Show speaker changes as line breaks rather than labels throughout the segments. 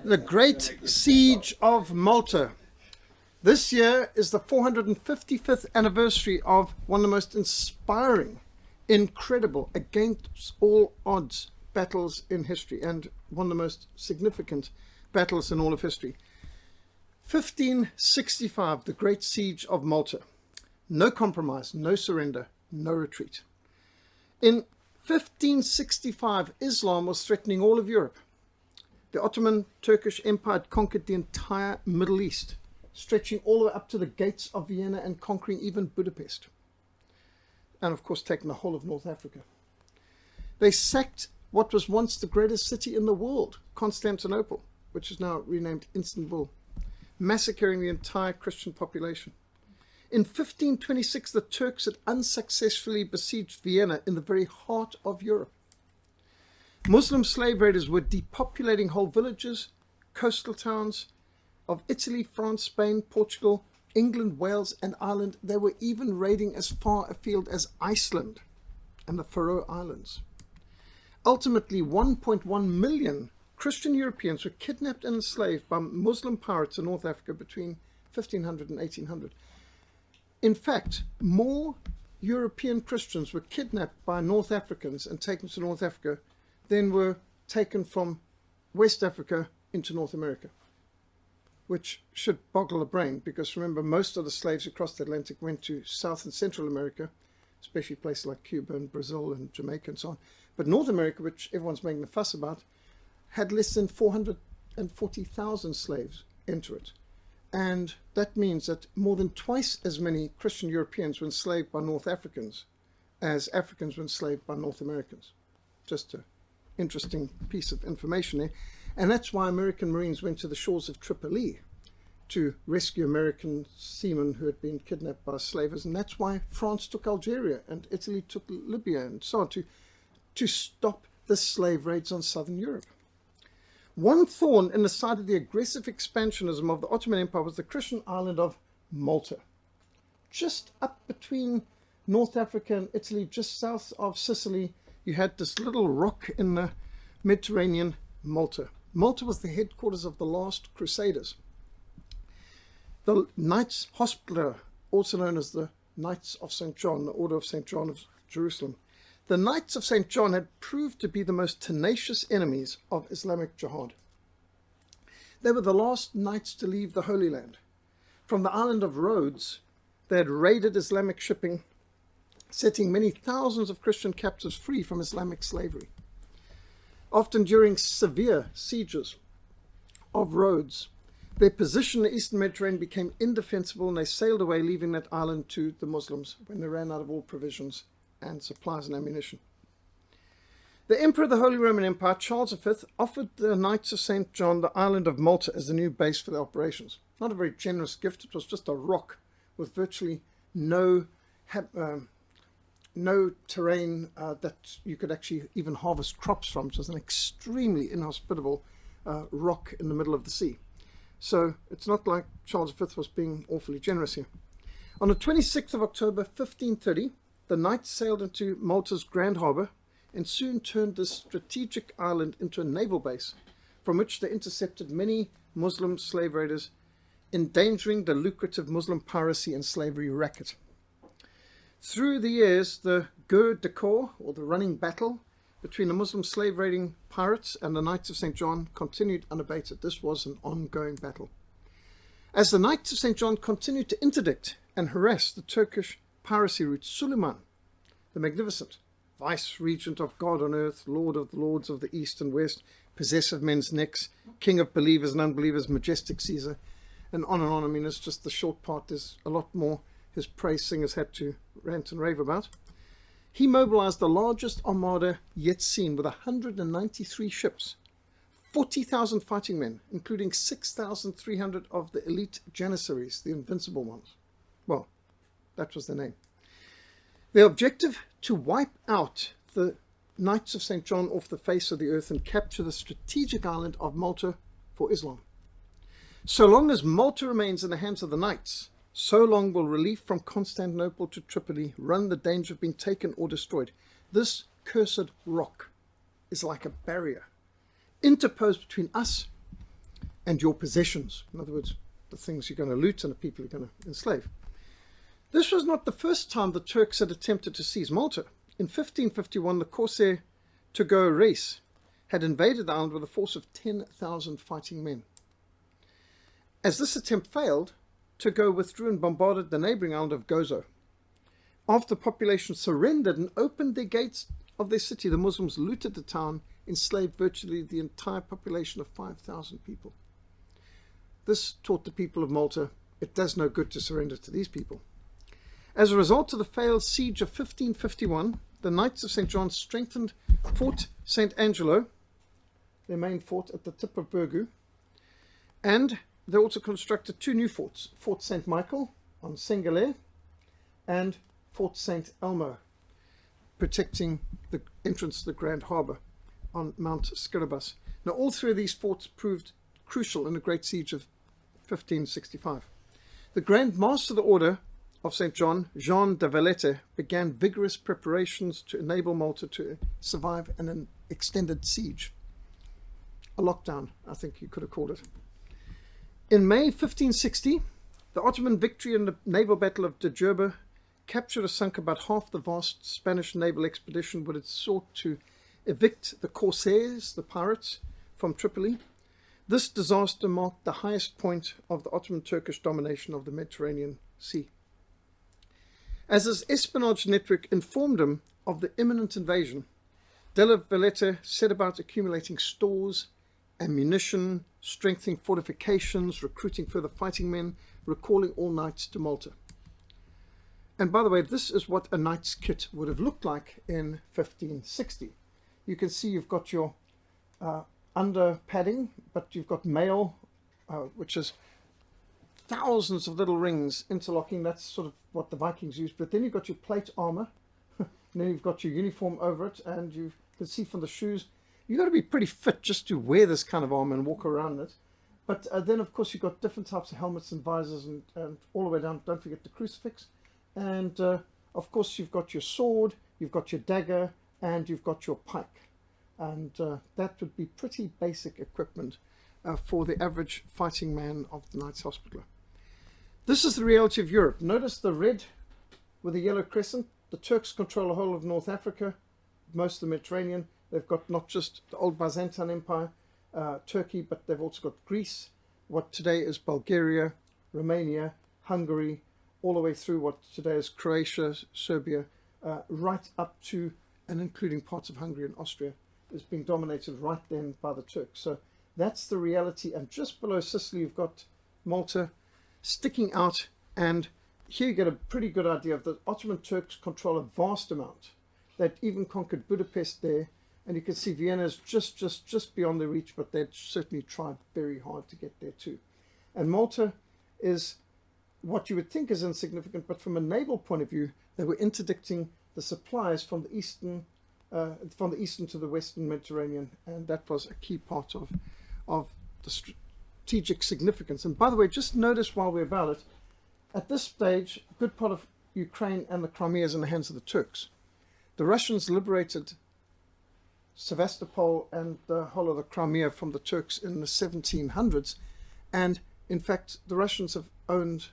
The Great Siege of Malta. This year is the 455th anniversary of one of the most inspiring, incredible, against all odds battles in history, and one of the most significant battles in all of history. 1565, the Great Siege of Malta. No compromise, no surrender, no retreat. In 1565, Islam was threatening all of Europe. The Ottoman Turkish Empire had conquered the entire Middle East, stretching all the way up to the gates of Vienna and conquering even Budapest. And of course taking the whole of North Africa. They sacked what was once the greatest city in the world, Constantinople, which is now renamed Istanbul, massacring the entire Christian population. In 1526, the Turks had unsuccessfully besieged Vienna in the very heart of Europe. Muslim slave raiders were depopulating whole villages, coastal towns of Italy, France, Spain, Portugal, England, Wales, and Ireland. They were even raiding as far afield as Iceland and the Faroe Islands. Ultimately, 1.1 million Christian Europeans were kidnapped and enslaved by Muslim pirates in North Africa between 1500 and 1800. In fact, more European Christians were kidnapped by North Africans and taken to North Africa than were taken from West Africa into North America, which should boggle the brain, because remember, most of the slaves across the Atlantic went to South and Central America, especially places like Cuba and Brazil and Jamaica and so on. But North America, which everyone's making a fuss about, had less than 440,000 slaves enter it. And that means that more than twice as many Christian Europeans were enslaved by North Africans as Africans were enslaved by North Americans. Just an interesting piece of information there. And that's why American Marines went to the shores of Tripoli to rescue American seamen who had been kidnapped by slavers. And that's why France took Algeria and Italy took Libya and so on, to stop the slave raids on southern Europe. One thorn in the side of the aggressive expansionism of the Ottoman Empire was the Christian island of Malta. Just up between North Africa and Italy, just south of Sicily, you had this little rock in the Mediterranean, Malta. Malta was the headquarters of the last Crusaders. The Knights Hospitaller, also known as the Knights of St. John, the Order of St. John of Jerusalem. The Knights of St. John had proved to be the most tenacious enemies of Islamic jihad. They were the last knights to leave the Holy Land. From the island of Rhodes, they had raided Islamic shipping, setting many thousands of Christian captives free from Islamic slavery. Often during severe sieges of Rhodes, their position in the Eastern Mediterranean became indefensible, and they sailed away, leaving that island to the Muslims when they ran out of all provisions and supplies and ammunition. The Emperor of the Holy Roman Empire, Charles V, offered the Knights of St. John the island of Malta as the new base for their operations. Not a very generous gift. It was just a rock with virtually no terrain that you could actually even harvest crops from. It was an extremely inhospitable rock in the middle of the sea. So it's not like Charles V was being awfully generous here. On the 26th of October 1530, the Knights sailed into Malta's Grand Harbour and soon turned this strategic island into a naval base, from which they intercepted many Muslim slave raiders, endangering the lucrative Muslim piracy and slavery racket. Through the years, the guerre de corps, or the running battle, between the Muslim slave raiding pirates and the Knights of St. John continued unabated. This was an ongoing battle. As the Knights of St. John continued to interdict and harass the Turkish piracy route, Suleiman, the Magnificent, vice-regent of God on earth, lord of the lords of the east and west, possessor of men's necks, king of believers and unbelievers, majestic Caesar, and on and on. I mean, it's just the short part. There's a lot more his praise singers had to rant and rave about. He mobilized the largest armada yet seen, with 193 ships, 40,000 fighting men, including 6,300 of the elite Janissaries, the invincible ones. Well, that was their name. Their objective: to wipe out the Knights of St. John off the face of the earth and capture the strategic island of Malta for Islam. So long as Malta remains in the hands of the Knights, so long will relief from Constantinople to Tripoli run the danger of being taken or destroyed. This cursed rock is like a barrier interposed between us and your possessions. In other words, the things you're going to loot and the people you're going to enslave. This was not the first time the Turks had attempted to seize Malta. In 1551, the corsair Togo race had invaded the island with a force of 10,000 fighting men. As this attempt failed, Togo withdrew and bombarded the neighbouring island of Gozo. After the population surrendered and opened their gates of their city, the Muslims looted the town, enslaved virtually the entire population of 5,000 people. This taught the people of Malta it does no good to surrender to these people. As a result of the failed siege of 1551, the Knights of St. John strengthened Fort St. Angelo, their main fort at the tip of Burgu, and they also constructed two new forts, Fort St. Michael on Sengele and Fort St. Elmo, protecting the entrance to the Grand Harbour on Mount Sciribus. Now, all three of these forts proved crucial in the Great Siege of 1565. The Grand Master of the Order of St. John, Jean de Valette, began vigorous preparations to enable Malta to survive an extended siege. A lockdown, I think you could have called it. In May 1560, the Ottoman victory in the naval battle of Djerba captured or sunk about half the vast Spanish naval expedition which had sought to evict the corsairs, the pirates, from Tripoli. This disaster marked the highest point of the Ottoman-Turkish domination of the Mediterranean Sea. As his espionage network informed him of the imminent invasion, Della Valletta set about accumulating stores, ammunition, strengthening fortifications, recruiting further fighting men, recalling all knights to Malta. And by the way, this is what a knight's kit would have looked like in 1560. You can see you've got your under padding, but you've got mail, which is thousands of little rings interlocking. That's sort of what the Vikings used. But then you've got your plate armor, and then you've got your uniform over it, and you can see from the shoes, you've got to be pretty fit just to wear this kind of armor and walk around it. But then, of course, you've got different types of helmets and visors, and all the way down, don't forget the crucifix. And, of course, you've got your sword, you've got your dagger, and you've got your pike. And that would be pretty basic equipment for the average fighting man of the Knights Hospitaller. This is the reality of Europe. Notice the red with the yellow crescent. The Turks control the whole of North Africa, most of the Mediterranean. They've got not just the old Byzantine Empire, Turkey, but they've also got Greece, what today is Bulgaria, Romania, Hungary, all the way through what today is Croatia, Serbia, right up to and including parts of Hungary and Austria, is being dominated right then by the Turks. So that's the reality. And just below Sicily, you've got Malta sticking out. And here you get a pretty good idea of the Ottoman Turks control a vast amount. They'd even conquered Budapest there. And you can see Vienna is just beyond their reach, but they'd certainly tried very hard to get there too. And Malta is what you would think is insignificant, but from a naval point of view, they were interdicting the supplies from the eastern to the western Mediterranean, and that was a key part of the strategic significance. And by the way, just notice while we're about it, at this stage, a good part of Ukraine and the Crimea is in the hands of the Turks. The Russians liberated Sevastopol and the whole of the Crimea from the Turks in the 1700s, and in fact, the Russians have owned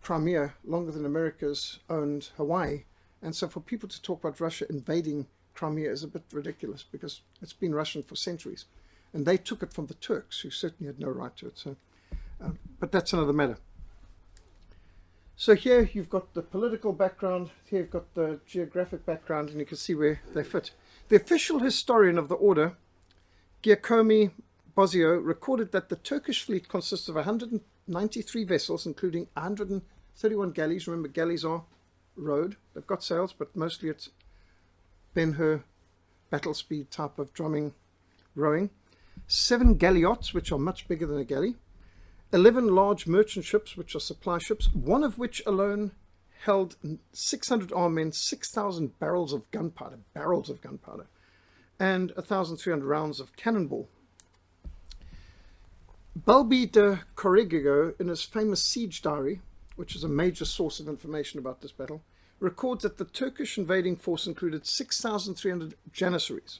Crimea longer than America's owned Hawaii. And so for people to talk about Russia invading Crimea is a bit ridiculous because it's been Russian for centuries. And they took it from the Turks, who certainly had no right to it. So, but that's another matter. So here you've got the political background, here you've got the geographic background, and you can see where they fit. The official historian of the order, Giacomo Bosio, recorded that the Turkish fleet consists of 193 vessels, including 131 galleys. Remember, galleys are rowed. They've got sails, but mostly it's Ben-Hur battle speed type of drumming rowing. 7 galleots, which are much bigger than a galley. 11 large merchant ships, which are supply ships, one of which alone held 600 armed men, 6,000 barrels of gunpowder, and 1,300 rounds of cannonball. Balbi de Correggio, in his famous siege diary, which is a major source of information about this battle, records that the Turkish invading force included 6,300 janissaries.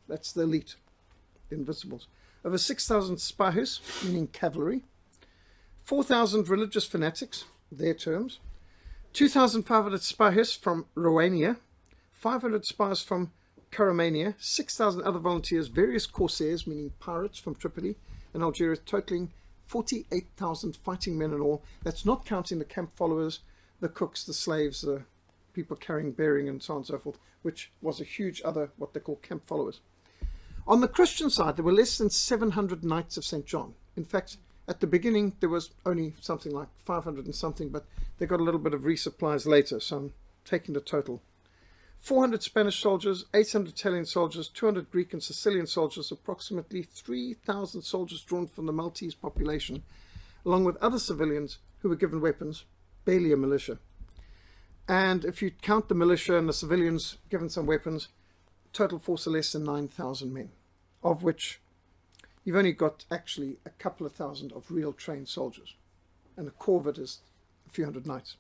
That's the elite. the Invincibles. Over 6,000 spahis, meaning cavalry. 4,000 religious fanatics, their terms. 2,500 spahis from Romania. 500 spies from Caramania. 6,000 other volunteers, various corsairs, meaning pirates from Tripoli and Algeria, totaling 48,000 fighting men in all. That's not counting the camp followers, the cooks, the slaves, the people carrying bearing and so on and so forth, which was a huge other, what they call camp followers. On the Christian side, there were less than 700 Knights of St. John. In fact, at the beginning, there was only something like 500 and something, but they got a little bit of resupplies later, so I'm taking the total. 400 Spanish soldiers, 800 Italian soldiers, 200 Greek and Sicilian soldiers, approximately 3,000 soldiers drawn from the Maltese population, along with other civilians who were given weapons, barely a militia. And if you count the militia and the civilians given some weapons, total force of less than 9,000 men, of which you've only got actually a couple of thousand of real trained soldiers. And the core of it is a few hundred knights.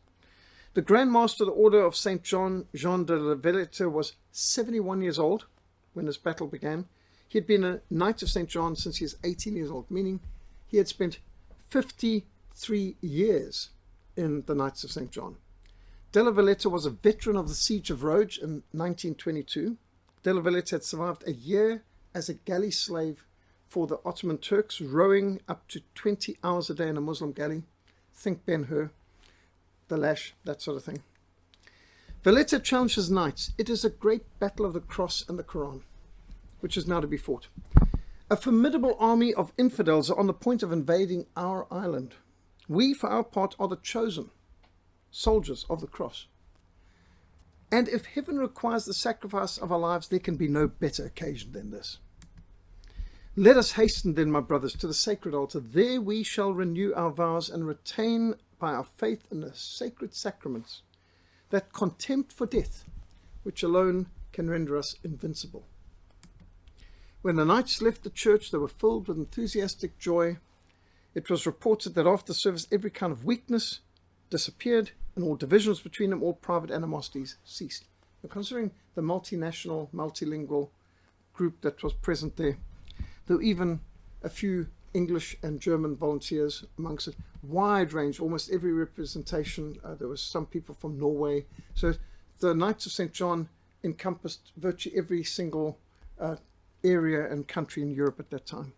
The Grand Master of the Order of St. John, Jean de la Valletta, was 71 years old when this battle began. He had been a Knight of St. John since he was 18 years old, meaning he had spent 53 years in the Knights of St. John. De la Valletta was a veteran of the Siege of Rhodes in 1922. De la Valletta had survived a year as a galley slave for the Ottoman Turks, rowing up to 20 hours a day in a Muslim galley. Think Ben-Hur, the lash, that sort of thing. Valletta challenged his knights. It is a great battle of the cross and the Quran, which is now to be fought. A formidable army of infidels are on the point of invading our island. We, for our part, are the chosen soldiers of the cross. And if heaven requires the sacrifice of our lives, there can be no better occasion than this. Let us hasten then, my brothers, to the sacred altar. There we shall renew our vows and retain by our faith in the sacred sacraments that contempt for death, which alone can render us invincible. When the knights left the church, they were filled with enthusiastic joy. It was reported that after the service, every kind of weakness disappeared, and all divisions between them, all private animosities ceased. But considering the multinational, multilingual group that was present there were even a few English and German volunteers amongst it, wide range, almost every representation. There was some people from Norway. So the Knights of St. John encompassed virtually every single area and country in Europe at that time.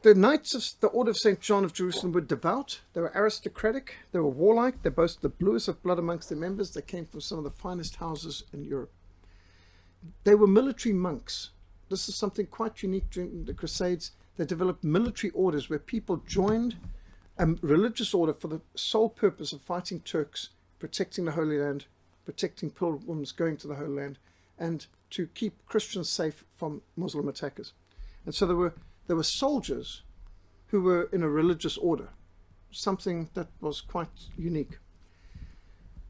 The Knights of the Order of St. John of Jerusalem were devout, they were aristocratic, they were warlike, they boasted the bluest of blood amongst their members, they came from some of the finest houses in Europe. They were military monks. This is something quite unique during the Crusades. They developed military orders where people joined a religious order for the sole purpose of fighting Turks, protecting the Holy Land, protecting pilgrims going to the Holy Land, and to keep Christians safe from Muslim attackers. And so there were soldiers who were in a religious order, something that was quite unique.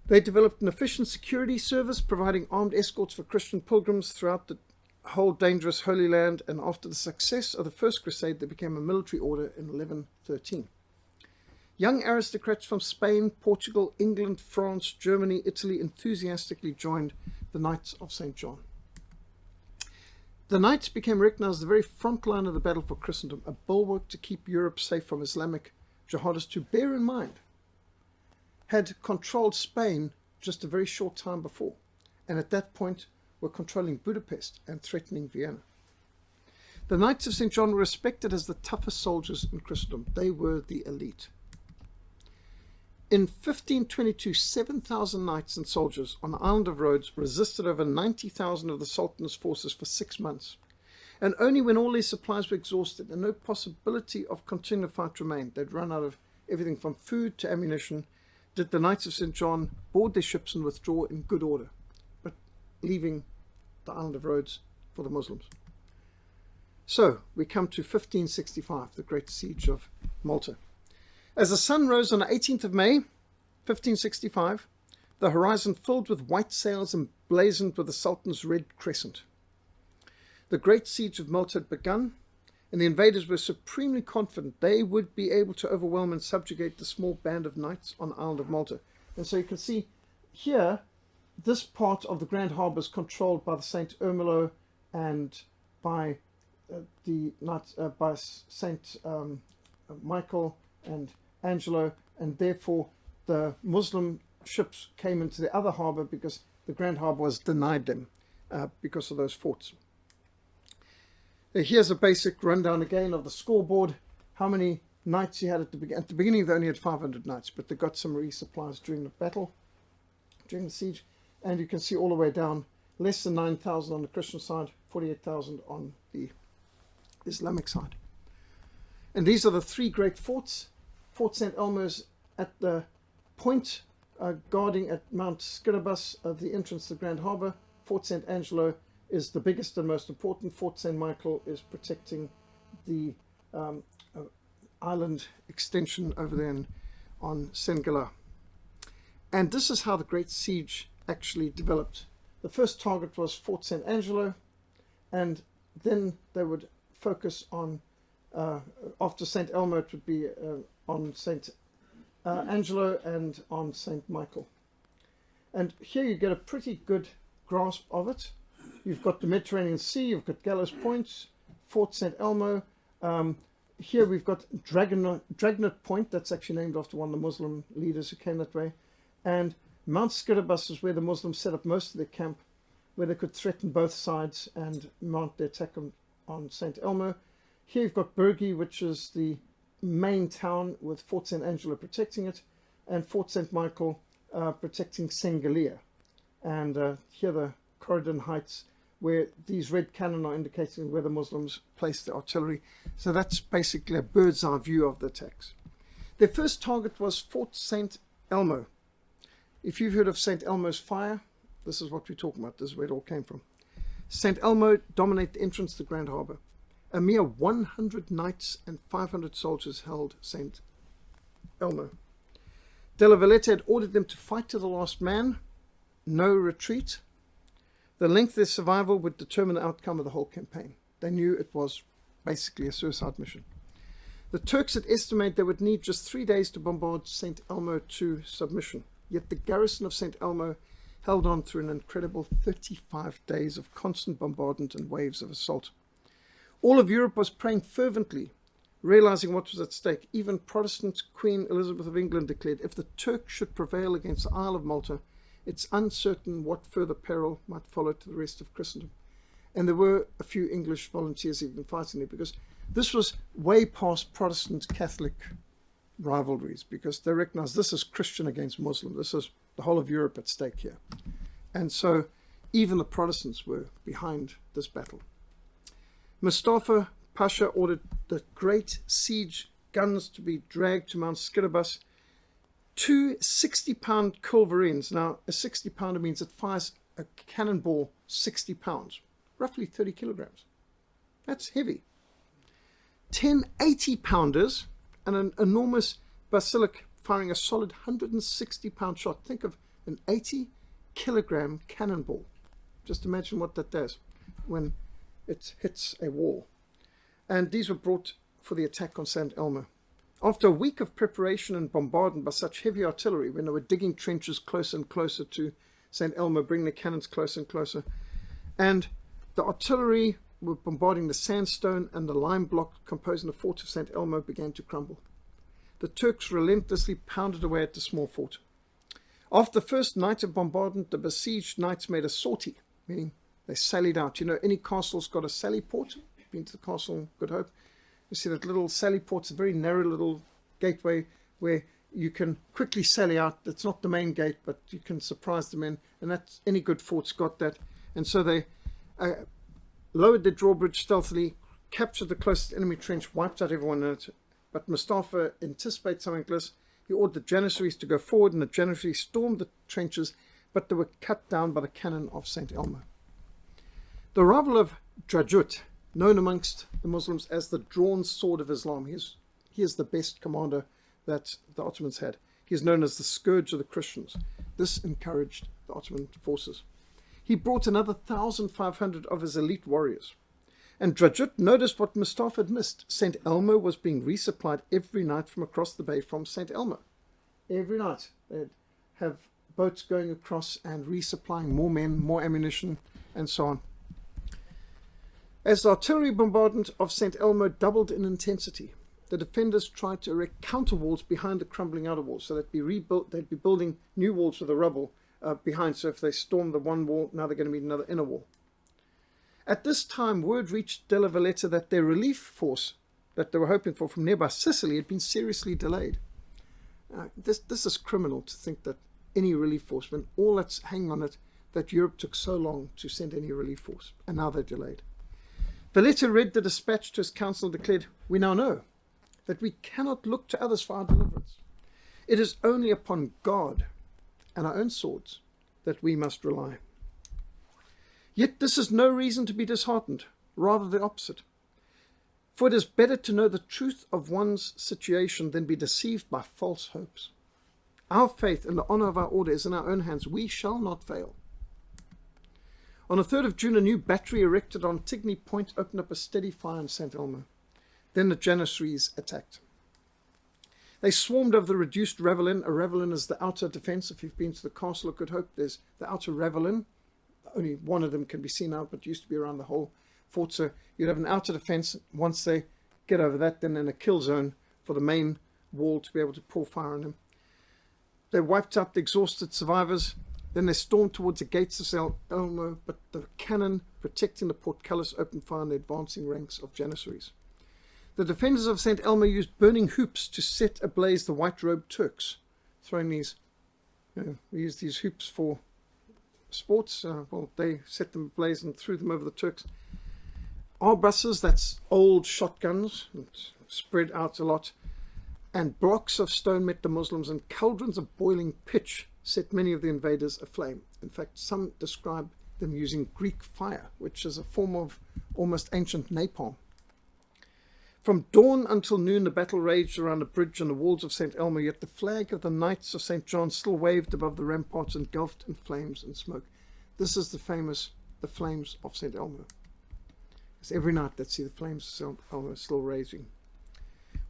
They developed an efficient security service, providing armed escorts for Christian pilgrims throughout the whole dangerous Holy Land, and after the success of the First Crusade, they became a military order in 1113. Young aristocrats from Spain, Portugal, England, France, Germany, Italy enthusiastically joined the Knights of St. John. The Knights became recognized as the very front line of the battle for Christendom, a bulwark to keep Europe safe from Islamic jihadists who, bear in mind, had controlled Spain just a very short time before, and at that point were controlling Budapest and threatening Vienna. The Knights of St. John were respected as the toughest soldiers in Christendom. They were the elite. In 1522, 7,000 knights and soldiers on the island of Rhodes resisted over 90,000 of the Sultan's forces for 6 months. And only when all their supplies were exhausted and no possibility of continuing the fight remained, they'd run out of everything from food to ammunition, did the Knights of St. John board their ships and withdraw in good order, but leaving the island of Rhodes for the Muslims. So we come to 1565, the Great Siege of Malta. As the sun rose on the 18th of May, 1565, the horizon filled with white sails and blazoned with the Sultan's red crescent. The Great Siege of Malta had begun, and the invaders were supremely confident they would be able to overwhelm and subjugate the small band of knights on the island of Malta. And so you can see here, this part of the Grand Harbour is controlled by the St. Ermelo and by by Saint Michael and Angelo, and therefore the Muslim ships came into the other harbour because the Grand Harbour was denied them because of those forts. Here's a basic rundown again of the scoreboard, how many knights you had at the beginning. At the beginning they only had 500 knights, but they got some resupplies during the battle, during the siege, and you can see all the way down, less than 9,000 on the Christian side, 48,000 on the Islamic side. And these are the three great forts. Fort St. Elmo's at the point guarding at Mount Skirabus of the entrance to the Grand Harbour. Fort St. Angelo is the biggest and most important. Fort St. Michael is protecting the island extension over there on Sengala. And this is how the Great Siege actually developed. The first target was Fort St. Angelo, and then they would focus on, after St. Elmo, it would be on St. Angelo and on St. Michael. And here you get a pretty good grasp of it. You've got the Mediterranean Sea, you've got Gallows Point, Fort St. Elmo. Here we've got Dragnet Point, that's actually named after one of the Muslim leaders who came that way. And Mount Skirabus is where the Muslims set up most of their camp, where they could threaten both sides and mount their attack on St. Elmo. Here you've got Burgi, which is the main town with Fort St. Angelo protecting it, and Fort St. Michael protecting Sengalia. And here the Corridon Heights, where these red cannon are indicating where the Muslims placed the artillery. So that's basically a bird's eye view of the attacks. Their first target was Fort St. Elmo. If you've heard of St. Elmo's fire, this is what we're talking about. This is where it all came from. St. Elmo dominated the entrance to the Grand Harbour. A mere 100 knights and 500 soldiers held St. Elmo. Della Valletta had ordered them to fight to the last man, no retreat. The length of their survival would determine the outcome of the whole campaign. They knew it was basically a suicide mission. The Turks had estimated they would need just 3 days to bombard St. Elmo to submission. Yet the garrison of St. Elmo held on through an incredible 35 days of constant bombardment and waves of assault. All of Europe was praying fervently, realizing what was at stake. Even Protestant Queen Elizabeth of England declared, if the Turks should prevail against the Isle of Malta, it's uncertain what further peril might follow to the rest of Christendom. And there were a few English volunteers even fighting there, because this was way past Protestant Catholic rivalries, because they recognized this is Christian against Muslim. This is the whole of Europe at stake here. And so even the Protestants were behind this battle. Mustafa Pasha ordered the great siege guns to be dragged to Mount Skirabus. 2 60-pound culverines. Now, a 60-pounder means it fires a cannonball 60 pounds, roughly 30 kilograms. That's heavy. 10 80-pounders and an enormous basilic firing a solid 160-pound shot. Think of an 80-kilogram cannonball. Just imagine what that does when it hits a wall. And these were brought for the attack on St. Elmo. After a week of preparation and bombardment by such heavy artillery, when they were digging trenches closer and closer to St. Elmo, bringing the cannons closer and closer, and the artillery were bombarding the sandstone, and the lime block composing the fort of St. Elmo began to crumble. The Turks relentlessly pounded away at the small fort. After the first night of bombardment, the besieged knights made a sortie, meaning they sallied out. You know, any castle's got a sally port. Been to the castle in Good Hope. You see that little sally port's a very narrow little gateway where you can quickly sally out. It's not the main gate, but you can surprise them in, and that's any good fort's got that. And so they lowered their drawbridge stealthily, captured the closest enemy trench, wiped out everyone in it. But Mustafa anticipated something like this. He ordered the Janissaries to go forward, and the Janissaries stormed the trenches, but they were cut down by the cannon of St. Elmo. The arrival of Drajut, known amongst the Muslims as the drawn sword of Islam. He is the best commander that the Ottomans had. He is known as the scourge of the Christians. This encouraged the Ottoman forces. He brought another 1,500 of his elite warriors. And Drajut noticed what Mustafa had missed. St. Elmo was being resupplied every night from across the bay from St. Elmo. Every night they'd have boats going across and resupplying more men, more ammunition, and so on. As the artillery bombardment of St. Elmo doubled in intensity, the defenders tried to erect counter walls behind the crumbling outer walls, so they'd be building new walls with the rubble behind, so if they stormed the one wall, now they're going to need another inner wall. At this time, word reached Della Valletta that their relief force that they were hoping for from nearby Sicily had been seriously delayed. This is criminal to think that any relief force, when all that's hanging on it, that Europe took so long to send any relief force, and now they're delayed. Valletta read the dispatch to his council and declared, "We now know that we cannot look to others for our deliverance. It is only upon God and our own swords that we must rely." Yet this is no reason to be disheartened, rather the opposite. For it is better to know the truth of one's situation than be deceived by false hopes. Our faith and the honour of our order is in our own hands. We shall not fail. On the 3rd of June, a new battery erected on Tigny Point opened up a steady fire on St. Elmo. Then the Janissaries attacked. They swarmed over the reduced ravelin. A ravelin is the outer defence. If you've been to the Castle of Good Hope, there's the outer ravelin. Only one of them can be seen now, but used to be around the whole fort. So you'd have an outer defence. Once they get over that, then in a kill zone for the main wall to be able to pour fire on them. They wiped out the exhausted survivors. Then they stormed towards the gates of St. Elmo, but the cannon protecting the portcullis opened fire on the advancing ranks of Janissaries. The defenders of St. Elmo used burning hoops to set ablaze the white-robed Turks, throwing these, we use these hoops for sports. Well, they set them ablaze and threw them over the Turks. Arbuses, that's old shotguns, spread out a lot, and blocks of stone met the Muslims, and cauldrons of boiling pitch set many of the invaders aflame. In fact, some describe them using Greek fire, which is a form of almost ancient napalm. From dawn until noon, the battle raged around the bridge and the walls of St. Elmo, yet the flag of the Knights of St. John still waved above the ramparts, engulfed in flames and smoke. This is the flames of St. Elmo. It's every night that see the flames of St. Elmo still raging.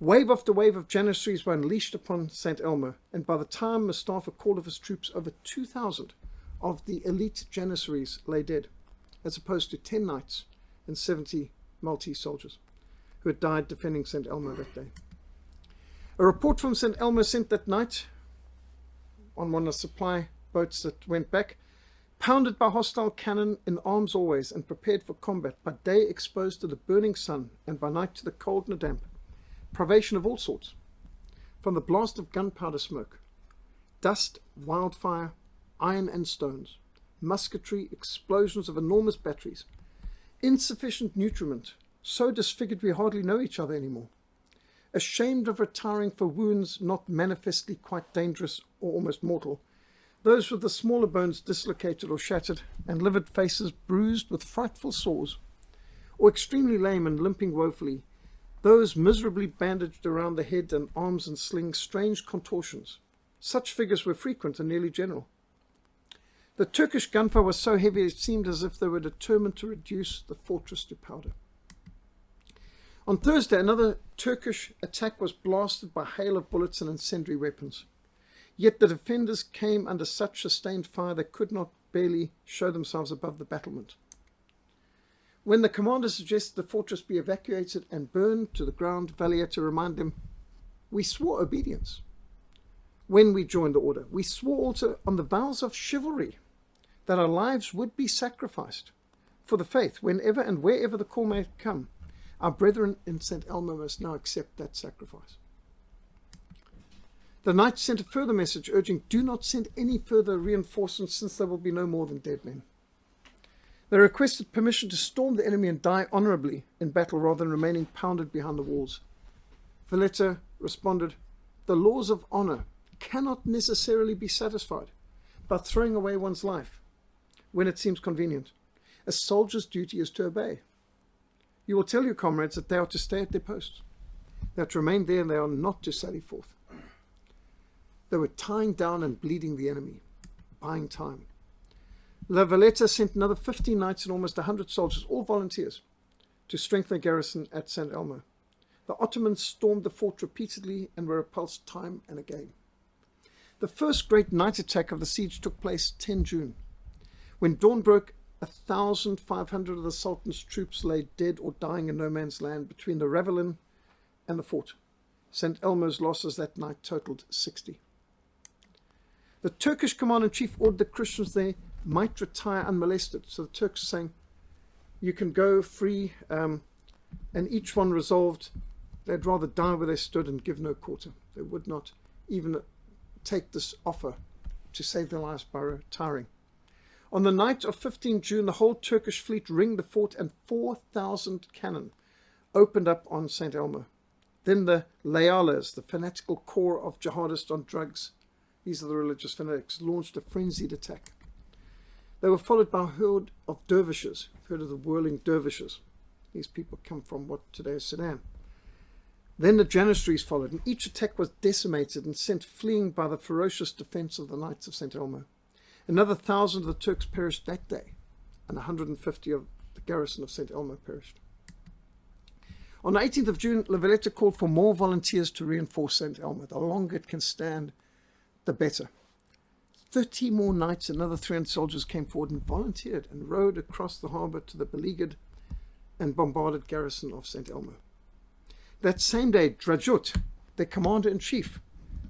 Wave after wave of Janissaries were unleashed upon St. Elmo, and by the time Mustafa called of his troops, over 2,000 of the elite Janissaries lay dead, as opposed to 10 knights and 70 Maltese soldiers who had died defending St. Elmo that day. A report from St. Elmo sent that night on one of the supply boats that went back, pounded by hostile cannon, in arms always, and prepared for combat, by day exposed to the burning sun, and by night to the cold and the damp. Privation of all sorts, from the blast of gunpowder smoke, dust, wildfire, iron and stones, musketry, explosions of enormous batteries, insufficient nutriment, so disfigured we hardly know each other anymore, ashamed of retiring for wounds not manifestly quite dangerous or almost mortal, those with the smaller bones dislocated or shattered, and livid faces bruised with frightful sores, or extremely lame and limping woefully, those miserably bandaged around the head and arms and slings, strange contortions. Such figures were frequent and nearly general. The Turkish gunfire was so heavy it seemed as if they were determined to reduce the fortress to powder. On Thursday, another Turkish attack was blasted by hail of bullets and incendiary weapons. Yet the defenders came under such sustained fire they could not barely show themselves above the battlement. When the commander suggested the fortress be evacuated and burned to the ground, Valletta reminded them, "We swore obedience when we joined the order. We swore also on the vows of chivalry that our lives would be sacrificed for the faith whenever and wherever the call may come. Our brethren in St. Elmo must now accept that sacrifice." The knights sent a further message urging, "Do not send any further reinforcements, since there will be no more than dead men." They requested permission to storm the enemy and die honourably in battle rather than remaining pounded behind the walls. Valletta responded, "The laws of honour cannot necessarily be satisfied by throwing away one's life when it seems convenient. A soldier's duty is to obey. You will tell your comrades that they are to stay at their posts, they are to remain there, and they are not to sally forth." They were tying down and bleeding the enemy, buying time. La Valletta sent another 15 knights and almost 100 soldiers, all volunteers, to strengthen the garrison at St. Elmo. The Ottomans stormed the fort repeatedly and were repulsed time and again. The first great night attack of the siege took place 10 June. When dawn broke, 1,500 of the Sultan's troops lay dead or dying in no man's land between the Ravelin and the fort. St. Elmo's losses that night totaled 60. The Turkish commander-in-chief ordered the Christians there might retire unmolested. So the Turks are saying, you can go free, and each one resolved they'd rather die where they stood and give no quarter. They would not even take this offer to save their lives by retiring. On the night of 15 June, the whole Turkish fleet ringed the fort and 4,000 cannon opened up on St. Elmo. Then the Layales, the fanatical corps of jihadists on drugs, these are the religious fanatics, launched a frenzied attack. They were followed by a herd of dervishes. You've heard of the whirling dervishes. These people come from what today is Sudan. Then the Janissaries followed, and each attack was decimated and sent fleeing by the ferocious defense of the Knights of St. Elmo. Another 1,000 of the Turks perished that day, and 150 of the garrison of St. Elmo perished. On the 18th of June, La Valletta called for more volunteers to reinforce St. Elmo. The longer it can stand, the better. 30 more knights and another 300 soldiers came forward and volunteered and rowed across the harbour to the beleaguered and bombarded garrison of St. Elmo. That same day, Drajut, their commander-in-chief,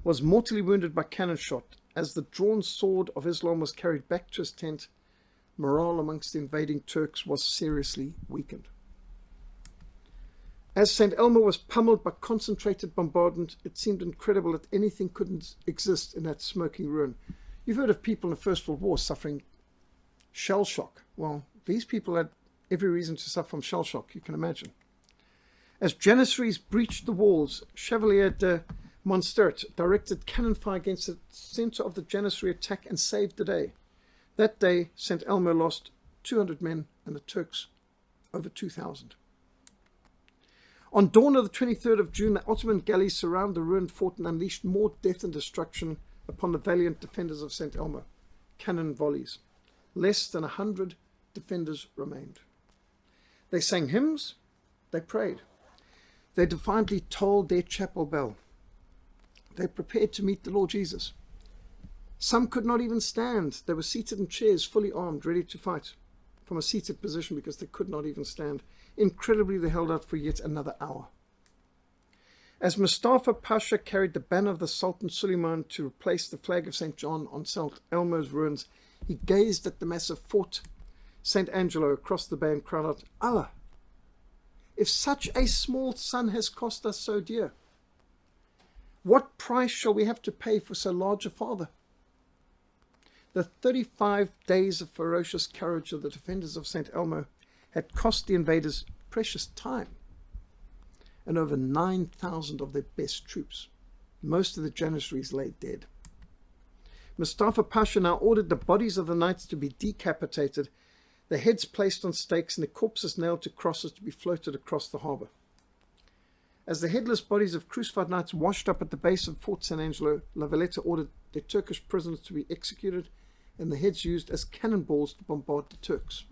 was mortally wounded by cannon shot. As the drawn sword of Islam was carried back to his tent, morale amongst the invading Turks was seriously weakened. As St. Elmo was pummeled by concentrated bombardment, it seemed incredible that anything couldn't exist in that smoking ruin. You've heard of people in the First World War suffering shell shock. Well, these people had every reason to suffer from shell shock, you can imagine. As Janissaries breached the walls, Chevalier de Montstert directed cannon fire against the centre of the Janissary attack and saved the day. That day, St. Elmo lost 200 men and the Turks over 2,000. On dawn of the 23rd of June, the Ottoman galleys surrounded the ruined fort and unleashed more death and destruction upon the valiant defenders of St. Elmo. Cannon volleys. Less than 100 defenders remained. They sang hymns, they prayed. They defiantly tolled their chapel bell. They prepared to meet the Lord Jesus. Some could not even stand. They were seated in chairs, fully armed, ready to fight from a seated position because they could not even stand. Incredibly, they held out for yet another hour. As Mustafa Pasha carried the banner of the Sultan Suleiman to replace the flag of St. John on St. Elmo's ruins, he gazed at the massive fort St. Angelo across the bay and cried out, Allah, if such a small son has cost us so dear, what price shall we have to pay for so large a father? The 35 days of ferocious courage of the defenders of St. Elmo had cost the invaders precious time and over 9,000 of their best troops. Most of the Janissaries lay dead. Mustafa Pasha now ordered the bodies of the knights to be decapitated, their heads placed on stakes and their corpses nailed to crosses to be floated across the harbour. As the headless bodies of crucified knights washed up at the base of Fort San Angelo, La Valletta ordered their Turkish prisoners to be executed and the heads used as cannonballs to bombard the Turks.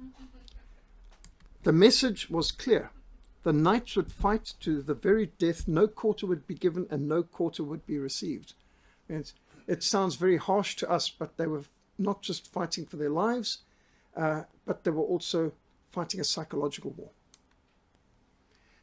The message was clear. The knights would fight to the very death. No quarter would be given and no quarter would be received. And it sounds very harsh to us, but they were not just fighting for their lives, but they were also fighting a psychological war.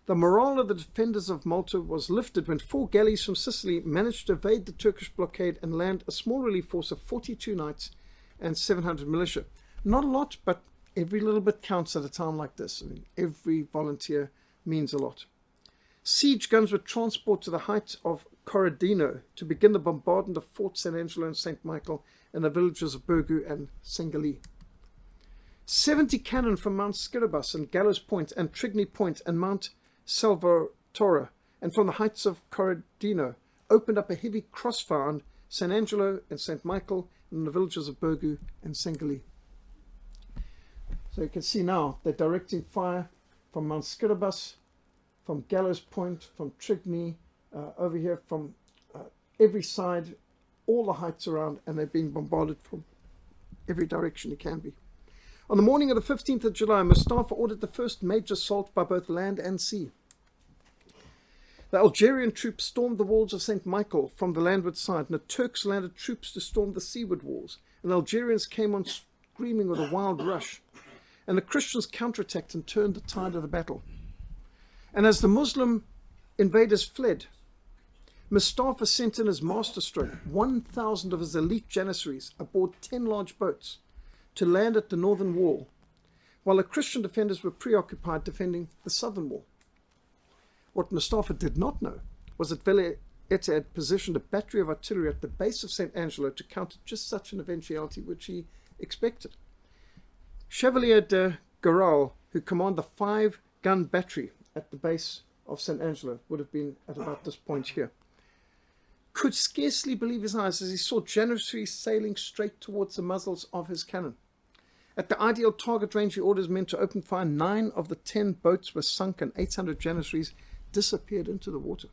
The morale of the defenders of Malta was lifted when 4 galleys from Sicily managed to evade the Turkish blockade and land a small relief force of 42 knights and 700 militia. Not a lot, but every little bit counts at a time like this. I mean, every volunteer means a lot. Siege guns were transported to the height of Corradino to begin the bombardment of Fort San Angelo and St. Michael and the villages of Burgu and Sengali. 70 cannon from Mount Skirabus and Gallows Point and Trigny Point and Mount Salvatore and from the heights of Corradino opened up a heavy crossfire on San Angelo and St. Michael and the villages of Burgu and Sengali. So you can see now they're directing fire from Mount Skirabus, from Gallows Point, from Trigny, over here from every side, all the heights around, and they're being bombarded from every direction it can be. On the morning of the 15th of July, Mustafa ordered the first major assault by both land and sea. The Algerian troops stormed the walls of St. Michael from the landward side, and the Turks landed troops to storm the seaward walls, and the Algerians came on screaming with a wild rush. and the Christians counterattacked and turned the tide of the battle. And as the Muslim invaders fled, Mustafa sent in his masterstroke 1,000 of his elite janissaries aboard 10 large boats to land at the northern wall, while the Christian defenders were preoccupied defending the southern wall. What Mustafa did not know was that Velieta had positioned a battery of artillery at the base of St. Angelo to counter just such an eventuality which he expected. Chevalier de Garral, who commanded the 5-gun battery at the base of St. Angelo, would have been at about this point here, could scarcely believe his eyes as he saw janissaries sailing straight towards the muzzles of his cannon. At the ideal target range, he orders men to open fire. 9 of the 10 boats were sunk and 800 janissaries disappeared into the water.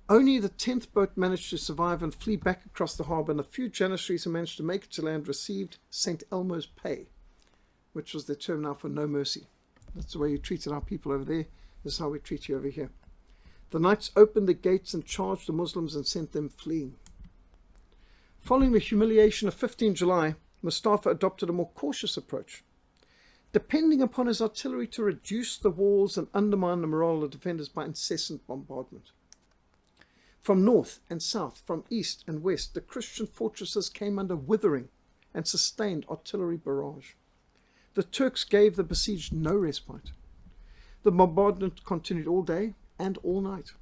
Only the 10th boat managed to survive and flee back across the harbour, and the few janissaries who managed to make it to land received St. Elmo's pay, which was their term now for no mercy. That's the way you treated our people over there. This is how we treat you over here. The knights opened the gates and charged the Muslims and sent them fleeing. Following the humiliation of 15 July, Mustafa adopted a more cautious approach, depending upon his artillery to reduce the walls and undermine the morale of the defenders by incessant bombardment. From north and south, from east and west, the Christian fortresses came under withering and sustained artillery barrage. The Turks gave the besieged no respite. The bombardment continued all day and all night.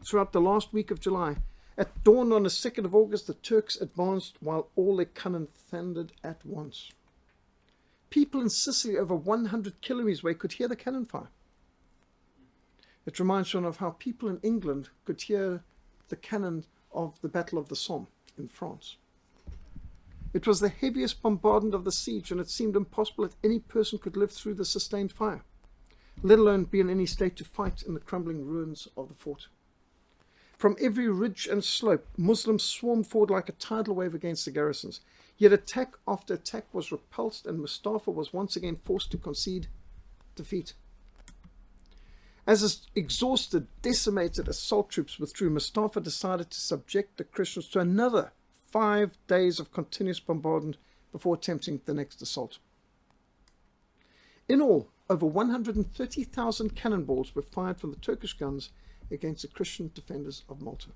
Throughout the last week of July, at dawn on the 2nd of August, the Turks advanced while all their cannon thundered at once. People in Sicily over 100 kilometers away could hear the cannon fire. It reminds one of how people in England could hear the cannon of the Battle of the Somme in France. It was the heaviest bombardment of the siege, and it seemed impossible that any person could live through the sustained fire, let alone be in any state to fight in the crumbling ruins of the fort. From every ridge and slope, Muslims swarmed forward like a tidal wave against the garrisons. Yet attack after attack was repulsed, and Mustafa was once again forced to concede defeat. As his exhausted, decimated assault troops withdrew, Mustafa decided to subject the Christians to another 5 days of continuous bombardment before attempting the next assault. In all, over 130,000 cannonballs were fired from the Turkish guns against the Christian defenders of Malta.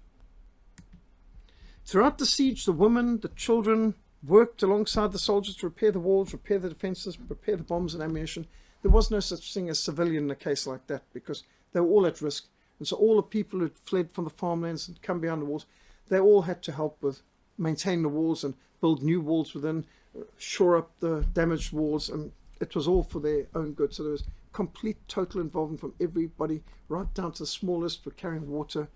Throughout the siege, the women, the children worked alongside the soldiers to repair the walls, repair the defences, prepare the bombs and ammunition. There was no such thing as civilian in a case like that, because they were all at risk. And so all the people who had fled from the farmlands and come behind the walls, they all had to help with maintain the walls and build new walls within, shore up the damaged walls, and it was all for their own good. So there was complete, total involvement from everybody, right down to the smallest for carrying water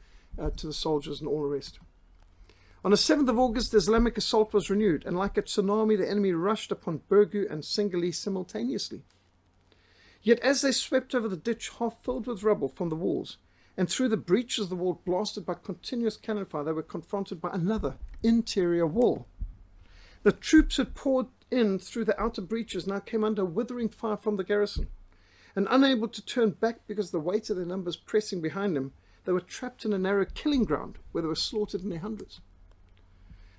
to the soldiers and all the rest. On the 7th of August, the Islamic assault was renewed, and like a tsunami, the enemy rushed upon Burgu and Singali simultaneously. Yet as they swept over the ditch half filled with rubble from the walls, and through the breaches of the wall blasted by continuous cannon fire, they were confronted by another interior wall. The troops who had poured in through the outer breaches now came under withering fire from the garrison, and unable to turn back because of the weight of their numbers pressing behind them, they were trapped in a narrow killing ground where they were slaughtered in their hundreds.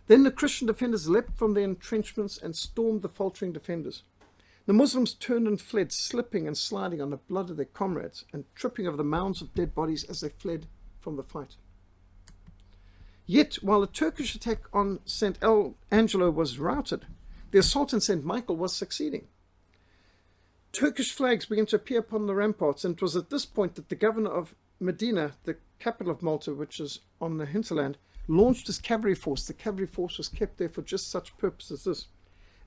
Then the Christian defenders leapt from their entrenchments and stormed the faltering defenders. The Muslims turned and fled, slipping and sliding on the blood of their comrades and tripping over the mounds of dead bodies as they fled from the fight. Yet, while the Turkish attack on St. Angelo was routed, the assault on St. Michael was succeeding. Turkish flags began to appear upon the ramparts, and it was at this point that the governor of Medina, the capital of Malta, which is on the hinterland, launched his cavalry force. The cavalry force was kept there for just such purpose as this,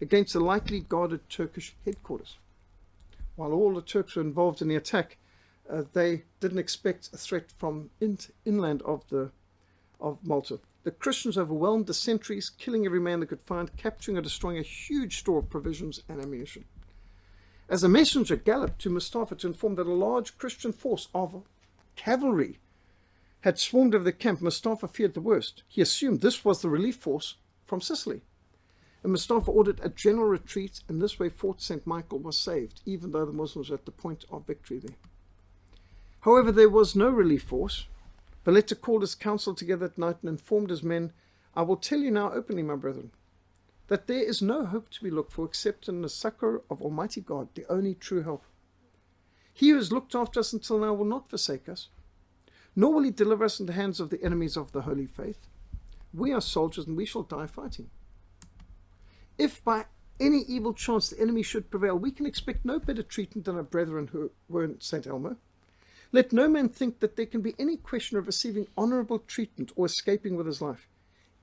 against the lightly guarded Turkish headquarters. While all the Turks were involved in the attack, they didn't expect a threat from inland of Malta. The Christians overwhelmed the sentries, killing every man they could find, capturing and destroying a huge store of provisions and ammunition. As a messenger galloped to Mustafa to inform that a large Christian force of cavalry had swarmed over the camp, Mustafa feared the worst. He assumed this was the relief force from Sicily. And Mustafa ordered a general retreat, and this way Fort St. Michael was saved, even though the Muslims were at the point of victory there. However, there was no relief force. Velieta called his council together at night and informed his men, "I will tell you now openly, my brethren, that there is no hope to be looked for except in the succor of Almighty God, the only true help. He who has looked after us until now will not forsake us, nor will he deliver us into the hands of the enemies of the holy faith. We are soldiers, and we shall die fighting. If by any evil chance the enemy should prevail, we can expect no better treatment than our brethren who were in St. Elmo. Let no man think that there can be any question of receiving honourable treatment or escaping with his life.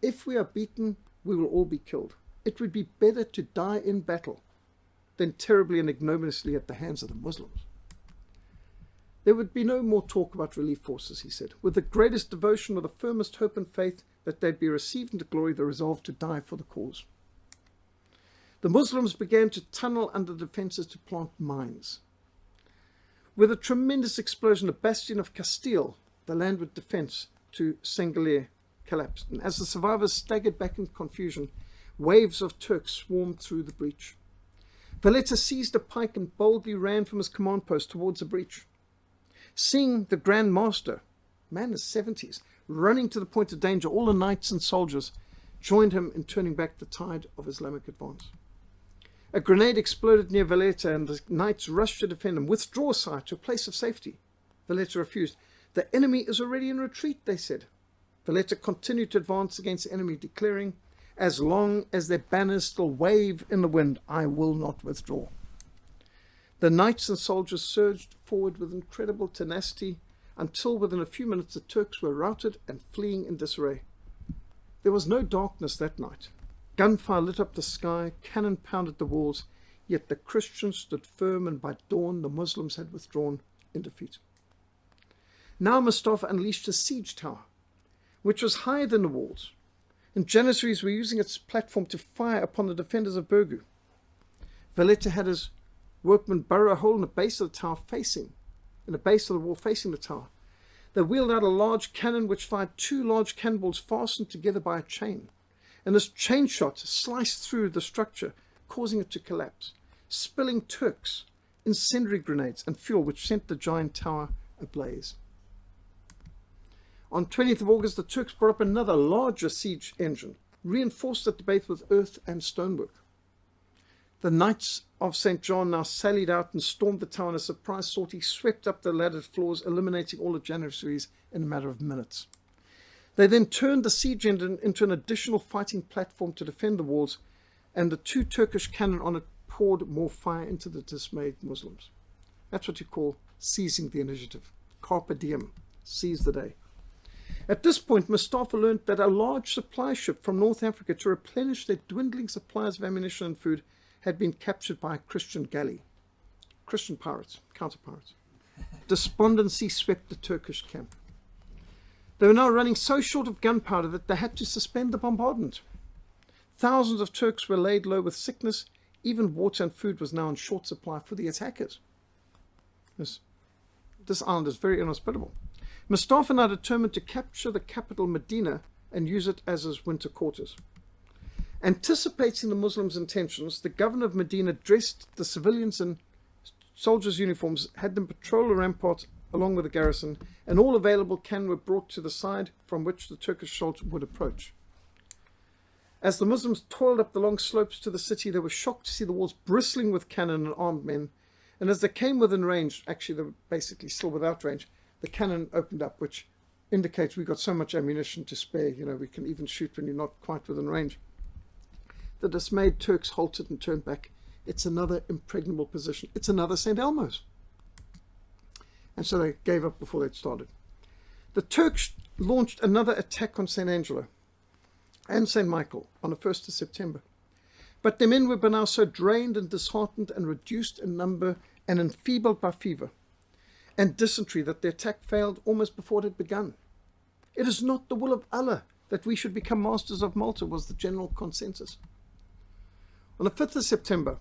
If we are beaten, we will all be killed. It would be better to die in battle than terribly and ignominiously at the hands of the Muslims. There would be no more talk about relief forces, he said. With the greatest devotion, with the firmest hope and faith that they'd be received into glory, they resolved to die for the cause. The Muslims began to tunnel under the defences to plant mines. With a tremendous explosion, the bastion of Castile, the landward defence to Sengalier, collapsed, and as the survivors staggered back in confusion, waves of Turks swarmed through the breach. Valletta seized a pike and boldly ran from his command post towards the breach. Seeing the Grand Master, man in his 70s, running to the point of danger, all the knights and soldiers joined him in turning back the tide of Islamic advance. A grenade exploded near Valletta, and the knights rushed to defend him. Withdraw, sire, to a place of safety. Valletta refused. The enemy is already in retreat, they said. Valletta continued to advance against the enemy, declaring, as long as their banners still wave in the wind, I will not withdraw. The knights and soldiers surged forward with incredible tenacity until within a few minutes the Turks were routed and fleeing in disarray. There was no darkness that night. Gunfire lit up the sky, cannon pounded the walls, yet the Christians stood firm, and by dawn the Muslims had withdrawn in defeat. Now Mustafa unleashed a siege tower, which was higher than the walls, and Janissaries were using its platform to fire upon the defenders of Burgu. Valletta had his workmen burrow a hole in the base of the tower in the base of the wall facing the tower. They wheeled out a large cannon which fired two large cannonballs fastened together by a chain, and this chain shot sliced through the structure, causing it to collapse, spilling Turks, incendiary grenades and fuel, which sent the giant tower ablaze. On 20th of August, the Turks brought up another larger siege engine, reinforced at the base with earth and stonework. The Knights of St. John now sallied out and stormed the tower, and a surprise sortie swept up the laddered floors, eliminating all the Janissaries in a matter of minutes. They then turned the siege engine into an additional fighting platform to defend the walls, and the two Turkish cannon on it poured more fire into the dismayed Muslims. That's what you call seizing the initiative. Carpe diem, seize the day. At this point, Mustafa learned that a large supply ship from North Africa to replenish their dwindling supplies of ammunition and food had been captured by a Christian galley. Christian pirates, counter-pirates. Despondency swept the Turkish camp. They were now running so short of gunpowder that they had to suspend the bombardment. Thousands of Turks were laid low with sickness. Even water and food was now in short supply for the attackers. This island is very inhospitable. Mustafa now determined to capture the capital Medina and use it as his winter quarters. Anticipating the Muslims' intentions, the governor of Medina dressed the civilians in soldiers' uniforms, had them patrol the ramparts along with the garrison, and all available cannon were brought to the side from which the Turkish soldiers would approach. As the Muslims toiled up the long slopes to the city, they were shocked to see the walls bristling with cannon and armed men, and as they came within range, actually they were basically still without range, the cannon opened up, which indicates we've got so much ammunition to spare, we can even shoot when you're not quite within range. The dismayed Turks halted and turned back. It's another impregnable position. It's another St. Elmo's. And so they gave up before they'd started. The Turks launched another attack on St. Angelo and St. Michael on the 1st of September. But their men were by now so drained and disheartened and reduced in number and enfeebled by fever and dysentery that the attack failed almost before it had begun. It is not the will of Allah that we should become masters of Malta, was the general consensus. On the 5th of September,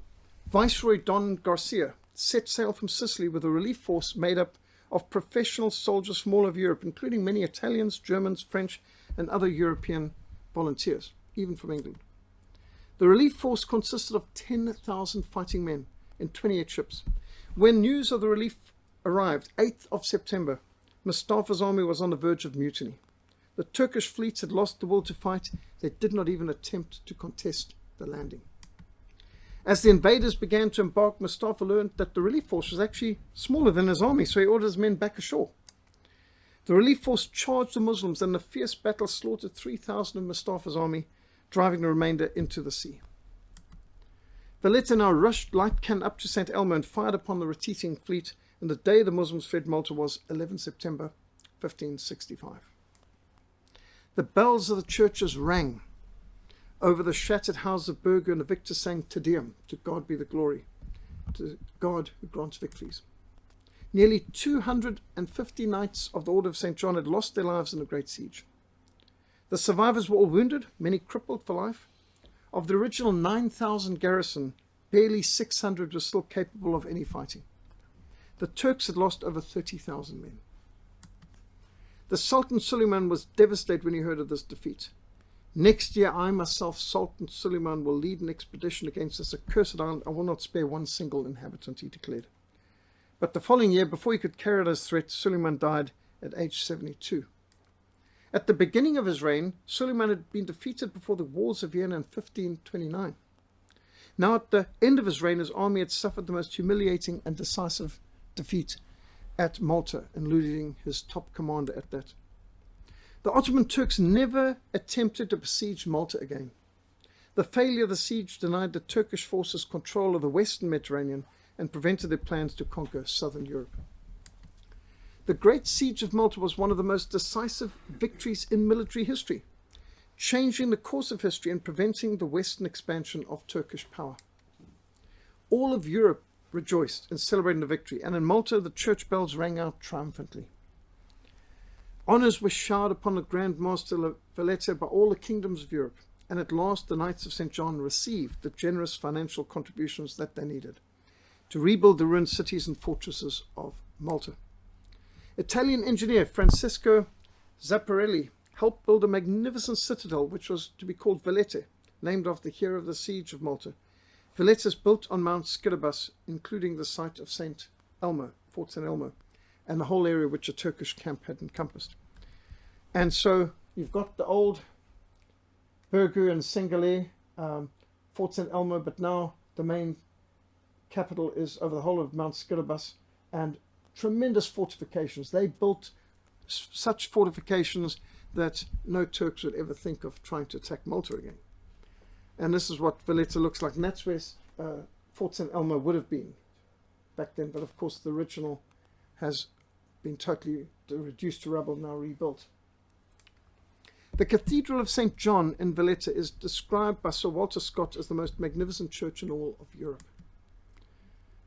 Viceroy Don Garcia set sail from Sicily with a relief force made up of professional soldiers from all over Europe, including many Italians, Germans, French, and other European volunteers, even from England. The relief force consisted of 10,000 fighting men in 28 ships. When news of the relief arrived, 8th of September, Mustafa's army was on the verge of mutiny. The Turkish fleets had lost the will to fight. They did not even attempt to contest the landing. As the invaders began to embark, Mustafa learned that the relief force was actually smaller than his army, so he ordered his men back ashore. The relief force charged the Muslims, and the fierce battle slaughtered 3,000 of Mustafa's army, driving the remainder into the sea. Valletta now rushed light cannon up to St. Elmo and fired upon the retreating fleet, and the day the Muslims fled Malta was 11 September 1565. The bells of the churches rang over the shattered houses of Burgh, and the victors sang Te Deum, to God be the glory, to God who grants victories. Nearly 250 knights of the Order of St. John had lost their lives in the Great Siege. The survivors were all wounded, many crippled for life. Of the original 9,000 garrison, barely 600 were still capable of any fighting. The Turks had lost over 30,000 men. The Sultan Suleiman was devastated when he heard of this defeat. Next year, I myself, Sultan Suleiman, will lead an expedition against this accursed island. I will not spare one single inhabitant, he declared. But the following year, before he could carry out his threat, Suleiman died at age 72. At the beginning of his reign, Suleiman had been defeated before the walls of Vienna in 1529. Now at the end of his reign, his army had suffered the most humiliating and decisive defeat at Malta, and losing his top commander at that. The Ottoman Turks never attempted to besiege Malta again. The failure of the siege denied the Turkish forces control of the western Mediterranean and prevented their plans to conquer southern Europe. The Great Siege of Malta was one of the most decisive victories in military history, changing the course of history and preventing the western expansion of Turkish power. All of Europe rejoiced in celebrating the victory, and in Malta the church bells rang out triumphantly. Honours were showered upon the Grand Master Valletta by all the kingdoms of Europe, and at last the Knights of St. John received the generous financial contributions that they needed to rebuild the ruined cities and fortresses of Malta. Italian engineer Francesco Zapparelli helped build a magnificent citadel which was to be called Valletta, named after the hero of the siege of Malta. Valletta is built on Mount Scilabus, including the site of St. Elmo, Fort St. Elmo, and the whole area which a Turkish camp had encompassed. And so you've got the old Burgh and Sengele, Fort St. Elmo, but now the main capital is over the whole of Mount Scilabus, and tremendous fortifications. They built such fortifications that no Turks would ever think of trying to attack Malta again. And this is what Valletta looks like, and that's where Fort St. Elmo would have been back then, but of course the original has been totally reduced to rubble, now rebuilt. The Cathedral of St. John in Valletta is described by Sir Walter Scott as the most magnificent church in all of Europe.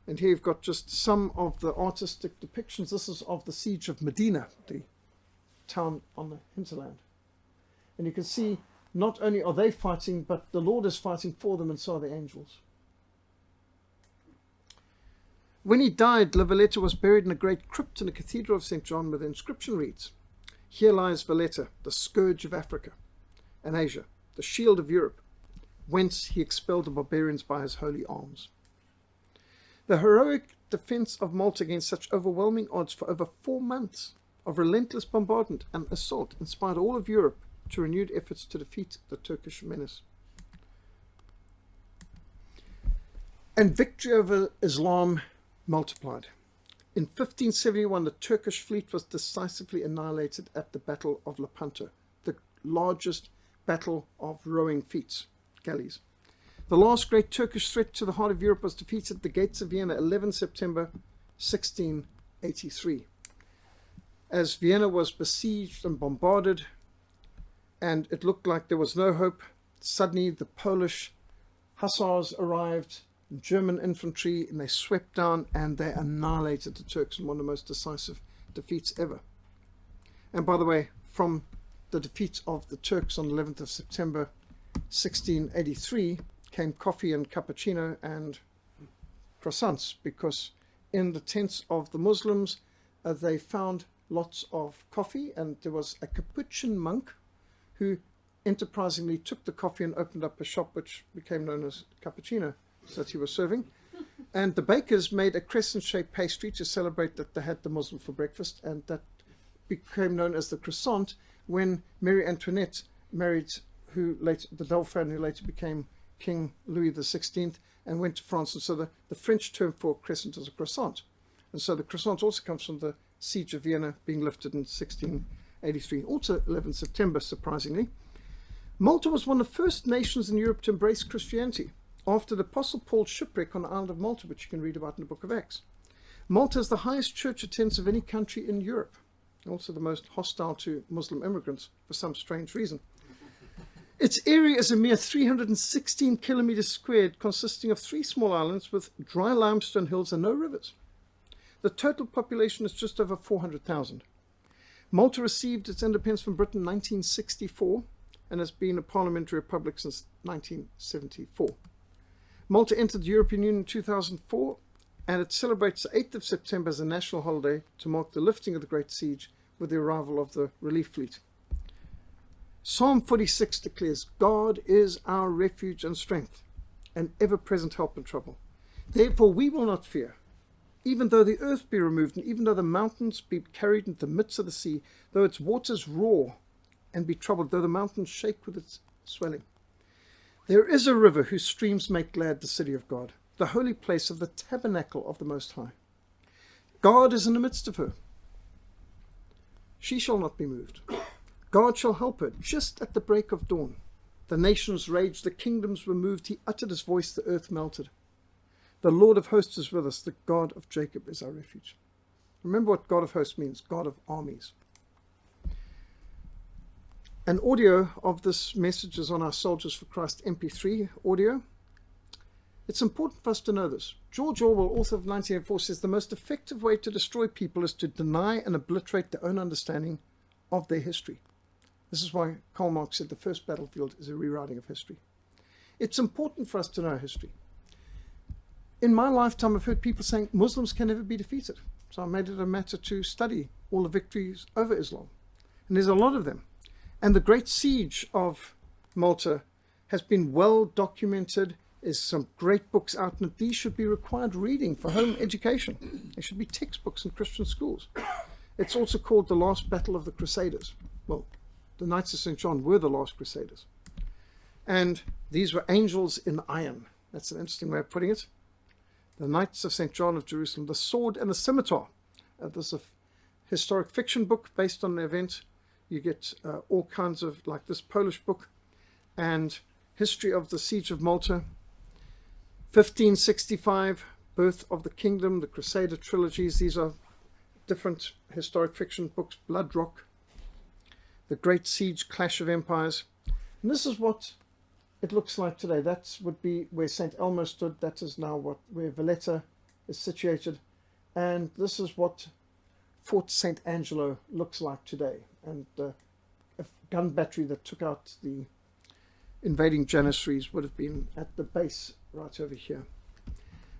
And here you've got just some of the artistic depictions. This is of the siege of Medina, the town on the hinterland. And you can see not only are they fighting, but the Lord is fighting for them, and so are the angels. When he died, La Valletta was buried in a great crypt in the Cathedral of St. John, where the inscription reads, "Here lies Valletta, the scourge of Africa and Asia, the shield of Europe, whence he expelled the barbarians by his holy arms." The heroic defense of Malta against such overwhelming odds for over 4 months of relentless bombardment and assault inspired all of Europe to renewed efforts to defeat the Turkish menace. And victory over Islam multiplied. In 1571, the Turkish fleet was decisively annihilated at the Battle of Lepanto, the largest battle of rowing fleets, galleys. The last great Turkish threat to the heart of Europe was defeated at the gates of Vienna, 11 September 1683. As Vienna was besieged and bombarded, and it looked like there was no hope, suddenly the Polish hussars arrived, German infantry, and they swept down and they annihilated the Turks in one of the most decisive defeats ever. And by the way, from the defeat of the Turks on the 11th of September 1683 came coffee and cappuccino and croissants, because in the tents of the Muslims they found lots of coffee, and there was a Capuchin monk who enterprisingly took the coffee and opened up a shop which became known as cappuccino that he was serving. And the bakers made a crescent-shaped pastry to celebrate that they had the Muslim for breakfast, and that became known as the croissant when Marie Antoinette married the Dauphin, who later became King Louis XVI and went to France. And so the French term for crescent is a croissant. And so the croissant also comes from the siege of Vienna being lifted in 1683, also 11 September, surprisingly. Malta was one of the first nations in Europe to embrace Christianity after the Apostle Paul's shipwreck on the island of Malta, which you can read about in the book of Acts. Malta is the highest church attendance of any country in Europe, also the most hostile to Muslim immigrants for some strange reason. Its area is a mere 316 kilometers squared, consisting of 3 small islands with dry limestone hills and no rivers. The total population is just over 400,000. Malta received its independence from Britain in 1964 and has been a parliamentary republic since 1974. Malta entered the European Union in 2004, and it celebrates the 8th of September as a national holiday to mark the lifting of the Great Siege with the arrival of the relief fleet. Psalm 46 declares, God is our refuge and strength, an ever-present help in trouble. Therefore we will not fear, even though the earth be removed, and even though the mountains be carried into the midst of the sea, though its waters roar and be troubled, though the mountains shake with its swelling. There is a river whose streams make glad the city of God, the holy place of the tabernacle of the Most High. God is in the midst of her. She shall not be moved. God shall help her just at the break of dawn. The nations raged, the kingdoms were moved. He uttered his voice, the earth melted. The Lord of hosts is with us. The God of Jacob is our refuge. Remember what God of hosts means, God of armies. An audio of this message is on our Soldiers for Christ MP3 audio. It's important for us to know this. George Orwell, author of 1984, says the most effective way to destroy people is to deny and obliterate their own understanding of their history. This is why Karl Marx said the first battlefield is a rewriting of history. It's important for us to know history. In my lifetime, I've heard people saying Muslims can never be defeated. So I made it a matter to study all the victories over Islam. And there's a lot of them. And the Great Siege of Malta has been well documented. There's some great books out, and these should be required reading for home education. They should be textbooks in Christian schools. It's also called the last battle of the Crusaders. Well, the Knights of St. John were the last Crusaders. And these were angels in iron. That's an interesting way of putting it. The Knights of St. John of Jerusalem, the sword and the scimitar. This is a historic fiction book based on the event. You get all kinds of, like this Polish book, and history of the Siege of Malta. 1565, Birth of the Kingdom, the Crusader trilogies. These are different historic fiction books. Blood Rock, The Great Siege, Clash of Empires. And this is what it looks like today. That would be where St. Elmo stood. That is now where Valletta is situated. And this is what Fort St. Angelo looks like today. And a gun battery that took out the invading Janissaries would have been at the base right over here.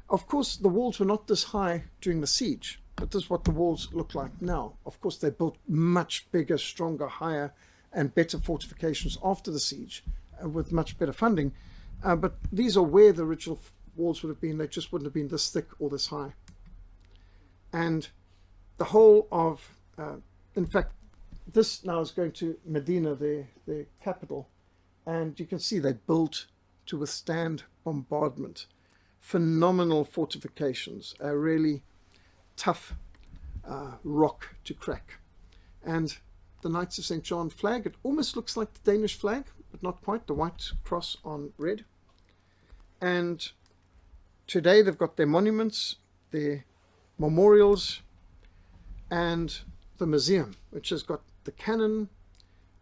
Of course, the walls were not this high during the siege, but this is what the walls look like now. Of course, they built much bigger, stronger, higher, and better fortifications after the siege with much better funding. But these are where the original walls would have been. They just wouldn't have been this thick or this high. And the whole of, in fact, this now is going to Medina, their capital, and you can see they built to withstand bombardment. Phenomenal fortifications, a really tough rock to crack. And the Knights of St. John flag, it almost looks like the Danish flag, but not quite, the white cross on red. And today they've got their monuments, their memorials, and the museum, which has got the cannon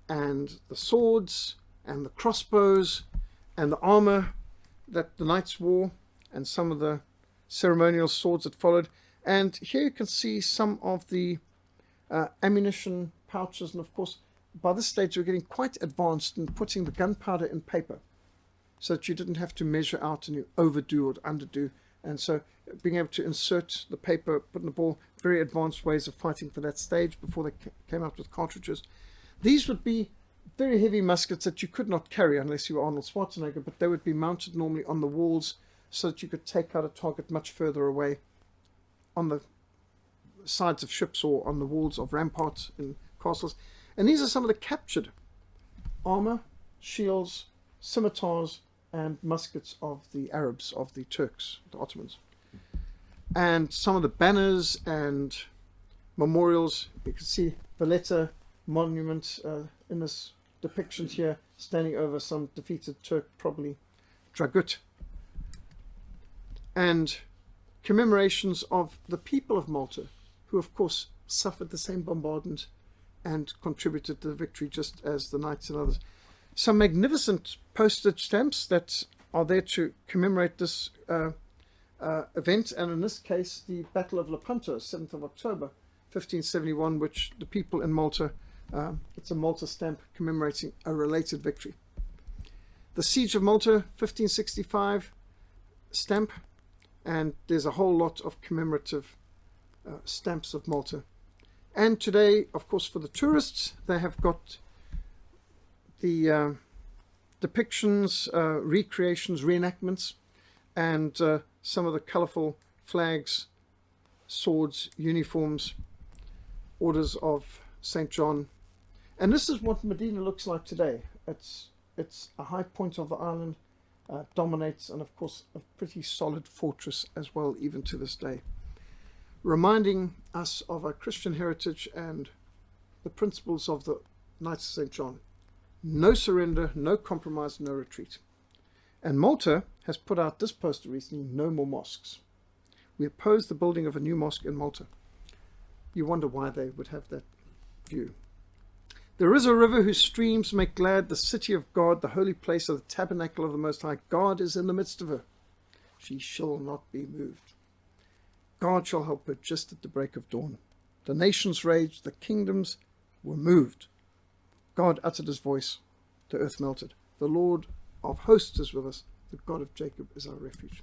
and the swords and the crossbows and the armor that the knights wore and some of the ceremonial swords that followed. And here you can see some of the ammunition pouches, and of course by this stage we're getting quite advanced in putting the gunpowder in paper so that you didn't have to measure out and you overdo or underdo. And so being able to insert the paper, put in the ball, very advanced ways of fighting for that stage before they came out with cartridges. These would be very heavy muskets that you could not carry unless you were Arnold Schwarzenegger, but they would be mounted normally on the walls so that you could take out a target much further away on the sides of ships or on the walls of ramparts in castles. And these are some of the captured armor, shields, scimitars, and muskets of the Arabs, of the Turks, the Ottomans. And some of the banners and memorials, you can see Valletta monument in this depiction here, standing over some defeated Turk, probably Dragut. And commemorations of the people of Malta, who of course suffered the same bombardment and contributed to the victory just as the knights and others. Some magnificent postage stamps that are there to commemorate this event, and in this case the Battle of Lepanto, 7th of October 1571, which the people in Malta, it's a Malta stamp commemorating a related victory. The Siege of Malta, 1565 stamp, and there's a whole lot of commemorative stamps of Malta. And today, of course, for the tourists, they have got the depictions, recreations, reenactments, and some of the colourful flags, swords, uniforms, orders of St. John. And this is what Medina looks like today. It's a high point of the island, dominates, and of course a pretty solid fortress as well, even to this day, reminding us of our Christian heritage and the principles of the Knights of St. John. No surrender, no compromise, no retreat. And Malta has put out this poster recently: no more mosques. We oppose the building of a new mosque in Malta. You wonder why they would have that view. There is a river whose streams make glad the city of God, the holy place of the tabernacle of the Most High. God is in the midst of her. She shall not be moved. God shall help her just at the break of dawn. The nations raged, the kingdoms were moved. God uttered his voice, the earth melted. The Lord of hosts is with us. The God of Jacob is our refuge.